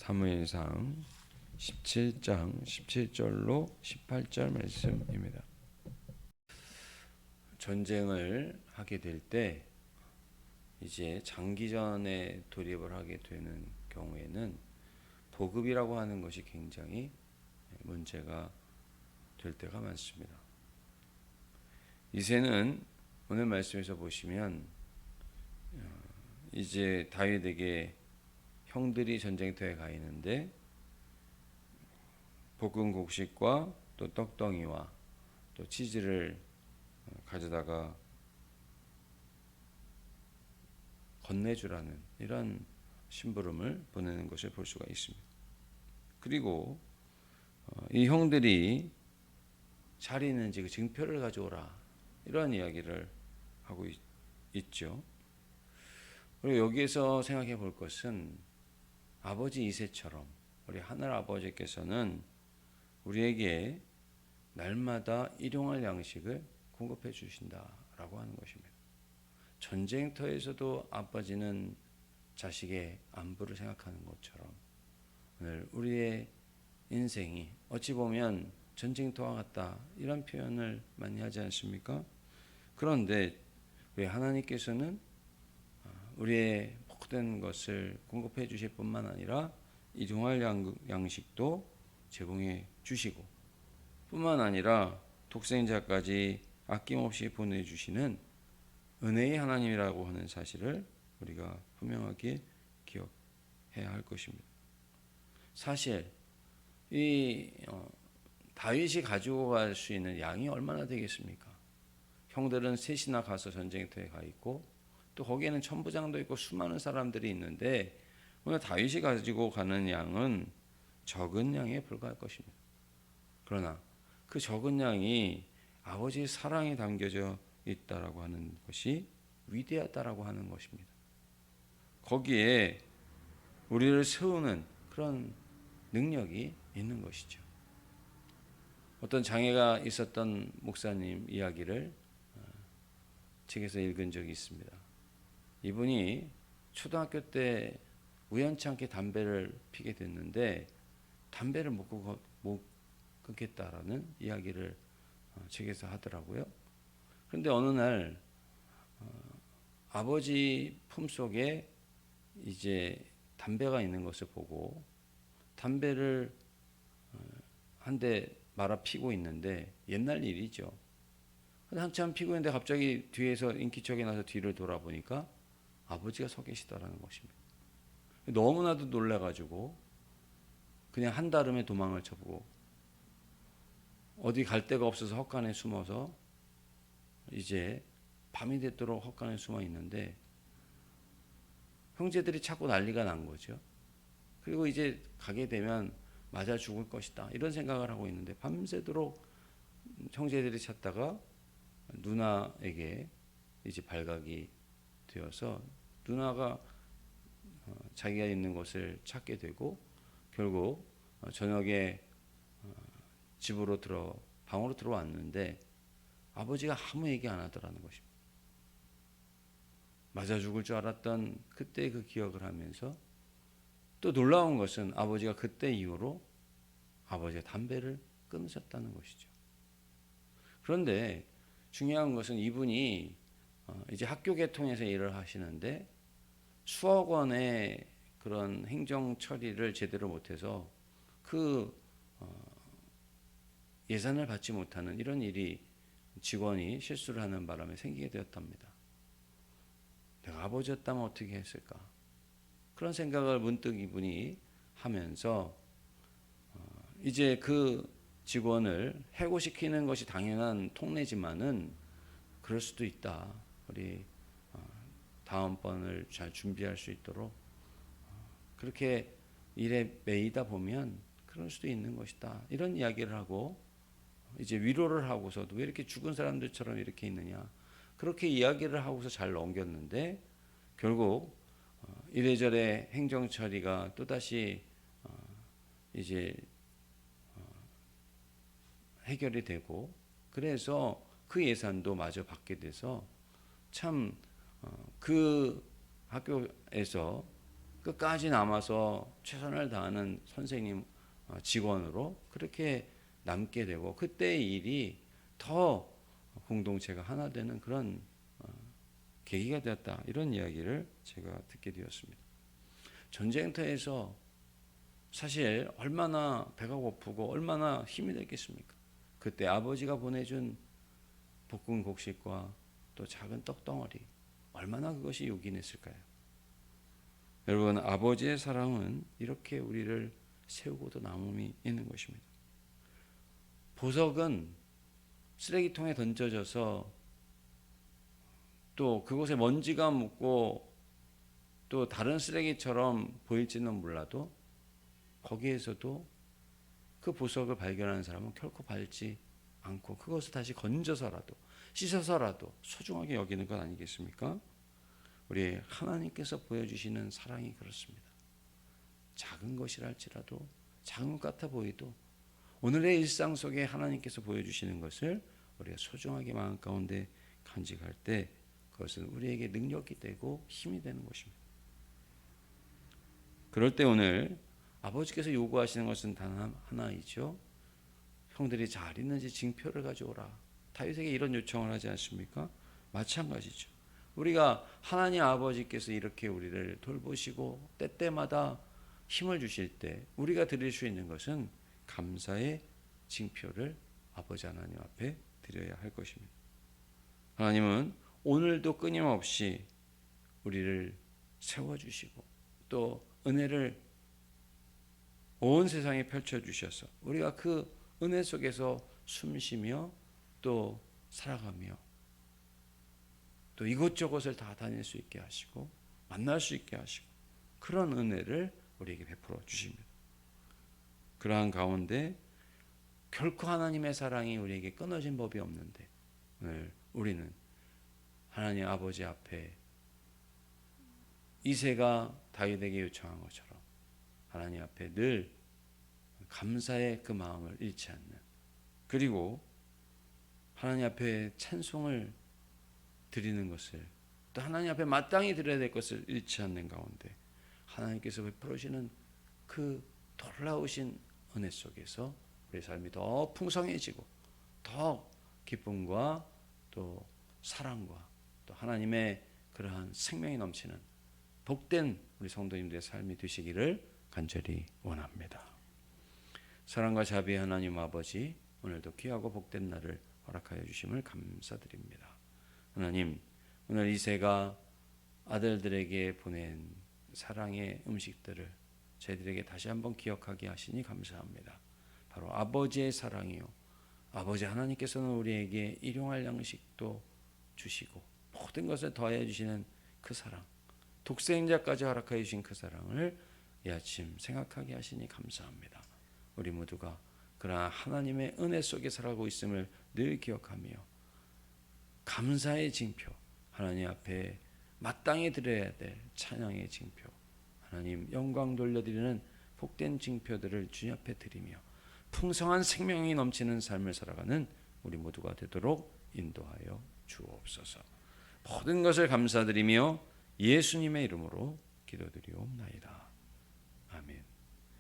사무엘상 17장 17절로 18절 말씀입니다. 전쟁을 하게 될 때 이제 장기전에 돌입을 하게 되는 경우에는 보급이라고 하는 것이 굉장히 문제가 될 때가 많습니다. 이새는 오늘 말씀에서 보시면 이제 다윗에게 형들이 전쟁터에 가 있는데 볶은 곡식과 또 떡덩이와 또 치즈를 가져다가 건네주라는 이런 심부름을 보내는 것을 볼 수가 있습니다. 그리고 이 형들이 잘 있는지 그 증표를 가져오라 이런 이야기를 하고 있죠. 그리고 여기에서 생각해 볼 것은 아버지 이새처럼 우리 하늘 아버지께서는 우리에게 날마다 일용할 양식을 공급해 주신다라고 하는 것입니다. 전쟁터에서도 아버지는 자식의 안부를 생각하는 것처럼 오늘 우리의 인생이 어찌 보면 전쟁터와 같다 이런 표현을 많이 하지 않습니까? 그런데 왜 하나님께서는 우리의 모든 것을 공급해 주실 뿐만 아니라 일용할 양식도 제공해 주시고 뿐만 아니라 독생자까지 아낌없이 보내주시는 은혜의 하나님이라고 하는 사실을 우리가 분명하게 기억해야 할 것입니다. 사실 이 다윗이 가지고 갈 수 있는 양이 얼마나 되겠습니까? 형들은 셋이나 가서 전쟁터에 가 있고 또 거기에는 천부장도 있고 수많은 사람들이 있는데 오늘 다윗이 가지고 가는 양은 적은 양에 불과할 것입니다. 그러나 그 적은 양이 아버지의 사랑이 담겨져 있다라고 하는 것이 위대하다라고 하는 것입니다. 거기에 우리를 세우는 그런 능력이 있는 것이죠. 어떤 장애가 있었던 목사님 이야기를 책에서 읽은 적이 있습니다. 이분이 초등학교 때 우연치 않게 담배를 피게 됐는데 담배를 못 끊겠다라는 이야기를 책에서 하더라고요. 그런데 어느 날 아버지 품속에 이제 담배가 있는 것을 보고 담배를 한 대 말아 피고 있는데 옛날 일이죠. 한참 피고 있는데 갑자기 뒤에서 인기척이 나서 뒤를 돌아보니까 아버지가 서 계시다라는 것입니다. 너무나도 놀라가지고 그냥 한달음에 도망을 쳐보고 어디 갈 데가 없어서 헛간에 숨어서 이제 밤이 됐도록 헛간에 숨어 있는데 형제들이 찾고 난리가 난 거죠. 그리고 이제 가게 되면 맞아 죽을 것이다 이런 생각을 하고 있는데 밤새도록 형제들이 찾다가 누나에게 이제 발각이 되어서 누나가 자기가 있는 곳을 찾게 되고 결국 저녁에 집으로 방으로 들어왔는데 아버지가 아무 얘기 안 하더라는 것입니다. 맞아 죽을 줄 알았던 그때 그 기억을 하면서 또 놀라운 것은 아버지가 그때 이후로 아버지가 담배를 끊으셨다는 것이죠. 그런데 중요한 것은 이분이 이제 학교 개통에서 일을 하시는데 수억 원의 그런 행정 처리를 제대로 못해서 그 예산을 받지 못하는 이런 일이 직원이 실수를 하는 바람에 생기게 되었답니다. 내가 아버지였다면 어떻게 했을까? 그런 생각을 문득 이분이 하면서 이제 그 직원을 해고시키는 것이 당연한 통례지만은 그럴 수도 있다. 우리 다음번을 잘 준비할 수 있도록 그렇게 일에 매이다 보면 그럴 수도 있는 것이다. 이런 이야기를 하고 이제 위로를 하고서도 왜 이렇게 죽은 사람들처럼 이렇게 있느냐. 그렇게 이야기를 하고서 잘 넘겼는데 결국 이래저래 행정 처리가 또다시 이제 해결이 되고 그래서 그 예산도 마저 받게 돼서 참 그 학교에서 끝까지 남아서 최선을 다하는 선생님, 직원으로 그렇게 남게 되고, 그때의 일이 더 공동체가 하나 되는 그런 계기가 되었다, 이런 이야기를 제가 듣게 되었습니다. 전쟁터에서 사실 얼마나 배가 고프고 얼마나 힘이 됐겠습니까? 그때 아버지가 보내준 볶은 곡식과 또 작은 떡덩어리, 얼마나 그것이 요긴했을까요? 여러분, 아버지의 사랑은 이렇게 우리를 세우고도 남음이 있는 것입니다. 보석은 쓰레기통에 던져져서 또 그곳에 먼지가 묻고 또 다른 쓰레기처럼 보일지는 몰라도 거기에서도 그 보석을 발견하는 사람은 결코 밟지 않고 그것을 다시 건져서라도 씻어서라도 소중하게 여기는 것 아니겠습니까? 우리 하나님께서 보여주시는 사랑이 그렇습니다. 작은 것이랄지라도, 작은 것 같아 보이도 오늘의 일상 속에 하나님께서 보여주시는 것을 우리가 소중하게 마음 가운데 간직할 때 그것은 우리에게 능력이 되고 힘이 되는 것입니다. 그럴 때 오늘 아버지께서 요구하시는 것은 단 하나이죠. 형들이 잘 있는지 징표를 가져오라. 다윗에게 이런 요청을 하지 않습니까? 마찬가지죠. 우리가 하나님 아버지께서 이렇게 우리를 돌보시고 때때마다 힘을 주실 때 우리가 드릴 수 있는 것은 감사의 징표를 아버지 하나님 앞에 드려야 할 것입니다. 하나님은 오늘도 끊임없이 우리를 세워주시고 또 은혜를 온 세상에 펼쳐주셔서 우리가 그 은혜 속에서 숨쉬며 또 살아가며 또 이곳저곳을 다 다닐 수 있게 하시고 만날 수 있게 하시고 그런 은혜를 우리에게 베풀어 주십니다. 그러한 가운데 결코 하나님의 사랑이 우리에게 끊어진 법이 없는데 오늘 우리는 하나님 아버지 앞에 이새가 다윗에게 요청한 것처럼 하나님 앞에 늘 감사의 그 마음을 잃지 않는, 그리고 하나님 앞에 찬송을 드리는 것을 또 하나님 앞에 마땅히 드려야 될 것을 잃지 않는 가운데 하나님께서 베풀으시는 그 놀라우신 은혜 속에서 우리 삶이 더 풍성해지고 더 기쁨과 또 사랑과 또 하나님의 그러한 생명이 넘치는 복된 우리 성도님들의 삶이 되시기를 간절히 원합니다. 사랑과 자비의 하나님 아버지, 오늘도 귀하고 복된 날을 허락하여 주심을 감사드립니다. 하나님, 오늘 이새가 아들들에게 보낸 사랑의 음식들을 저희들에게 다시 한번 기억하게 하시니 감사합니다. 바로 아버지의 사랑이요, 아버지 하나님께서는 우리에게 일용할 양식도 주시고 모든 것을 더해 주시는 그 사랑, 독생자까지 허락하여 주신 그 사랑을 이 아침 생각하게 하시니 감사합니다. 우리 모두가 그러나 하나님의 은혜 속에 살아가고 있음을 늘 기억하며 감사의 징표, 하나님 앞에 마땅히 드려야 될 찬양의 징표, 하나님 영광 돌려드리는 복된 징표들을 주님 앞에 드리며 풍성한 생명이 넘치는 삶을 살아가는 우리 모두가 되도록 인도하여 주옵소서. 모든 것을 감사드리며 예수님의 이름으로 기도드리옵나이다. 아멘.